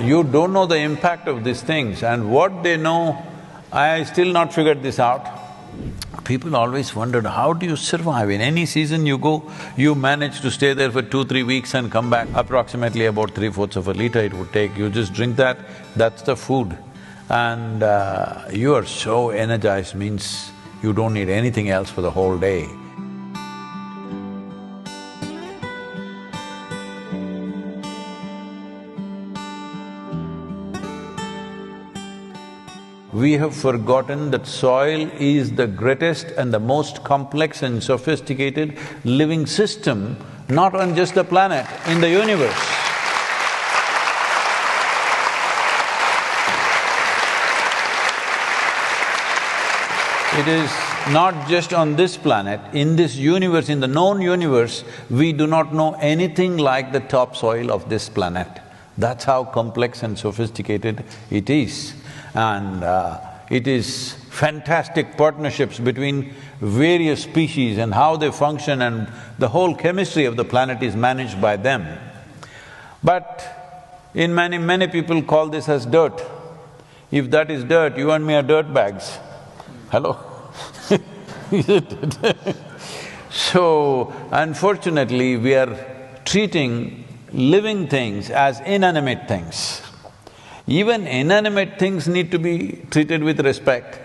You don't know the impact of these things, and what they know, I still not figured this out. People always wondered, how do you survive? In any season you go, you manage to stay there for 2-3 weeks and come back. Approximately about 3/4 of a liter it would take. You just drink that, that's the food. And you are so energized, means you don't need anything else for the whole day. We have forgotten that soil is the greatest and the most complex and sophisticated living system, not on just the planet, in the universe. It is not just on this planet, in this universe, in the known universe, we do not know anything like the topsoil of this planet. That's how complex and sophisticated it is. And it is fantastic partnerships between various species and how they function, and the whole chemistry of the planet is managed by them. But in many people call this as dirt. If that is dirt, you and me are dirt bags. Hello? So, unfortunately, we are treating living things as inanimate things. Even inanimate things need to be treated with respect,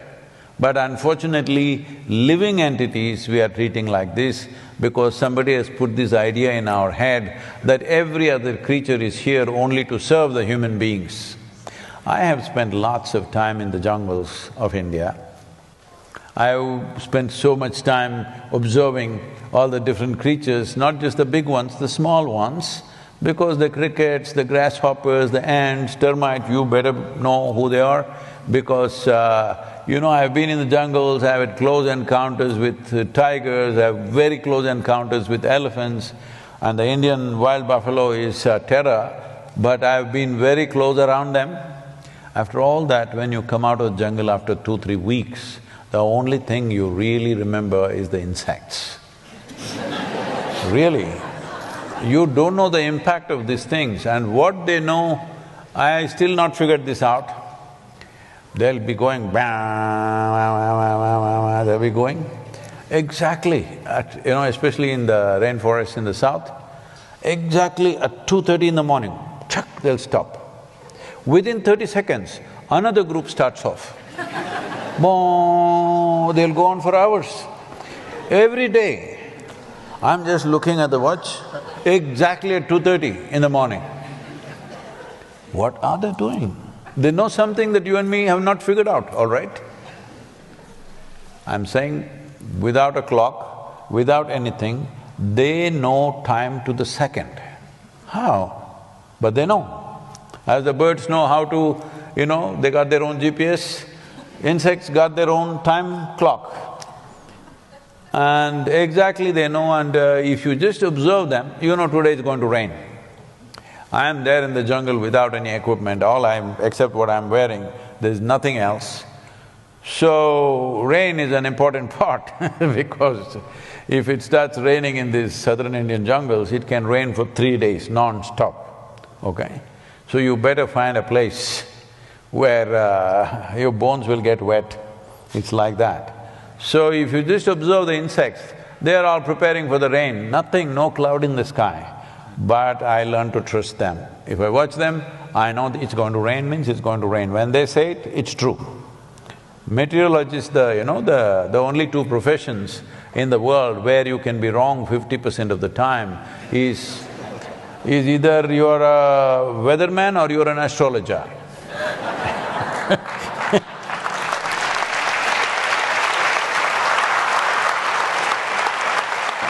but unfortunately, living entities we are treating like this because somebody has put this idea in our head that every other creature is here only to serve the human beings. I have spent lots of time in the jungles of India. I've spent so much time observing all the different creatures, not just the big ones, the small ones, because the crickets, the grasshoppers, the ants, termites, you better know who they are, because I've been in the jungles, I've had close encounters with tigers, I have very close encounters with elephants, and the Indian wild buffalo is terror, but I've been very close around them. After all that, when you come out of the jungle after 2-3 weeks, the only thing you really remember is the insects. Really. You don't know the impact of these things, and what they know, I still not figured this out. They'll be going they'll be going exactly at… especially in the rainforest in the south, exactly at 2:30 in the morning, chuck, they'll stop. Within 30 seconds, another group starts off. They'll go on for hours. Every day, I'm just looking at the watch, exactly at 2:30 in the morning. What are they doing? They know something that you and me have not figured out, all right? I'm saying without a clock, without anything, they know time to the second. How? But they know. As the birds know how to, they got their own GPS, insects got their own time clock. And exactly they know, and if you just observe them, today is going to rain. I am there in the jungle without any equipment, except what I'm wearing, there's nothing else. So, rain is an important part because if it starts raining in these southern Indian jungles, it can rain for 3 days non-stop, okay? So you better find a place where your bones will get wet, it's like that. So if you just observe the insects, they are all preparing for the rain, nothing, no cloud in the sky. But I learn to trust them. If I watch them, I know that it's going to rain means it's going to rain. When they say it, it's true. Meteorologists, the only two professions in the world where you can be wrong 50% of the time is either you're a weatherman or you're an astrologer.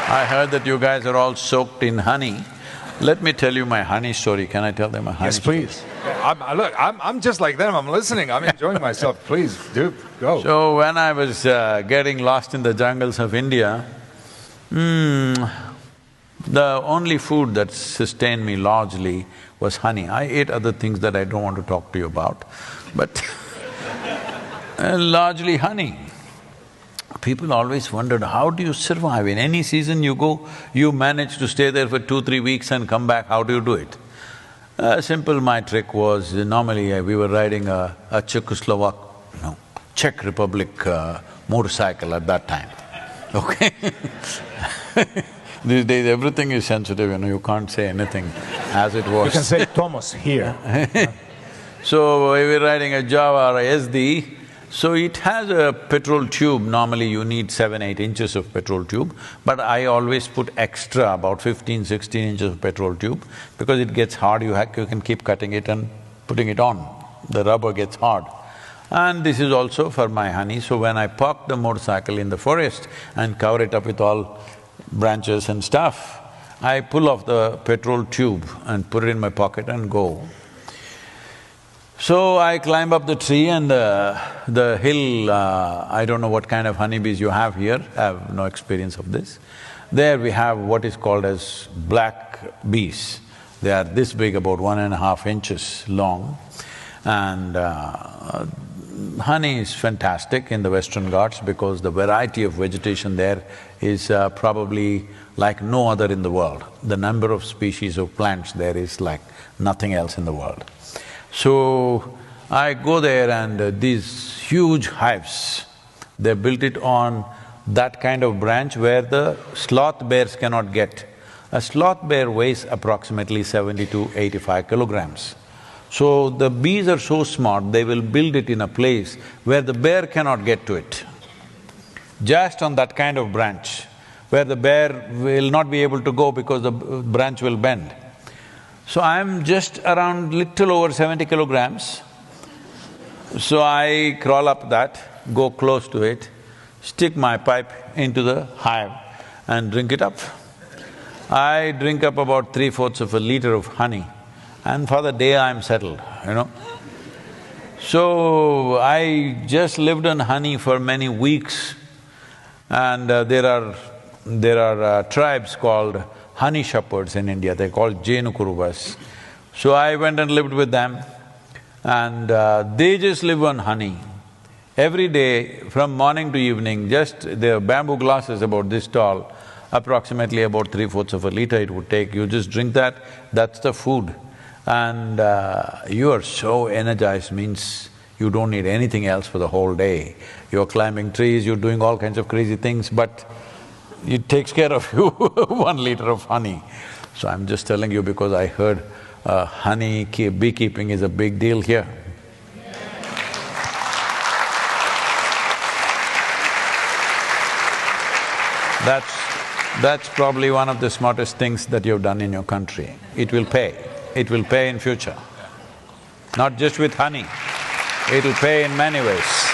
I heard that you guys are all soaked in honey. Let me tell you my honey story. Can I tell them a honey story? Yes, please. Look, I'm just like them. I'm listening. I'm enjoying myself. Please, do, go. So, when I was getting lost in the jungles of India, the only food that sustained me largely was honey. I ate other things that I don't want to talk to you about, but largely honey. People always wondered, how do you survive? In any season you go, you manage to stay there for 2-3 weeks and come back, how do you do it? Simple, my trick was, normally we were riding a Czechoslovak, no, Czech Republic motorcycle at that time, okay? These days everything is sensitive, you can't say anything as it was. You can say Thomas here. So, we were riding a Java or a SD, so it has a petrol tube. Normally you need 7–8 inches of petrol tube, but I always put extra, about 15–16 inches of petrol tube, because it gets hard, you can keep cutting it and putting it on. The rubber gets hard. And this is also for my honey, so when I park the motorcycle in the forest and cover it up with all branches and stuff, I pull off the petrol tube and put it in my pocket and go. So I climb up the tree and the hill, I don't know what kind of honeybees you have here, I have no experience of this. There we have what is called as black bees. They are this big, about 1.5 inches long, and honey is fantastic in the Western Ghats because the variety of vegetation there is probably like no other in the world. The number of species of plants there is like nothing else in the world. So, I go there and these huge hives, they built it on that kind of branch where the sloth bears cannot get. A sloth bear weighs approximately 70 to 85 kilograms. So, the bees are so smart, they will build it in a place where the bear cannot get to it. Just on that kind of branch, where the bear will not be able to go because the branch will bend. So I'm just around little over 70 kilograms. So I crawl up that, go close to it, stick my pipe into the hive and drink it up. I drink up about 3/4 of a liter of honey, and for the day I'm settled, So I just lived on honey for many weeks, and there are tribes called honey shepherds in India, they're called Jenukuruvas. So I went and lived with them, and they just live on honey. Every day, from morning to evening, just their bamboo glasses about this tall, approximately about 3/4 of a liter it would take, you just drink that, that's the food. And you are so energized, means you don't need anything else for the whole day. You're climbing trees, you're doing all kinds of crazy things, but it takes care of you, 1 liter of honey. So I'm just telling you because I heard beekeeping is a big deal here. That's probably one of the smartest things that you've done in your country. It will pay. It will pay in future. Not just with honey, it'll pay in many ways.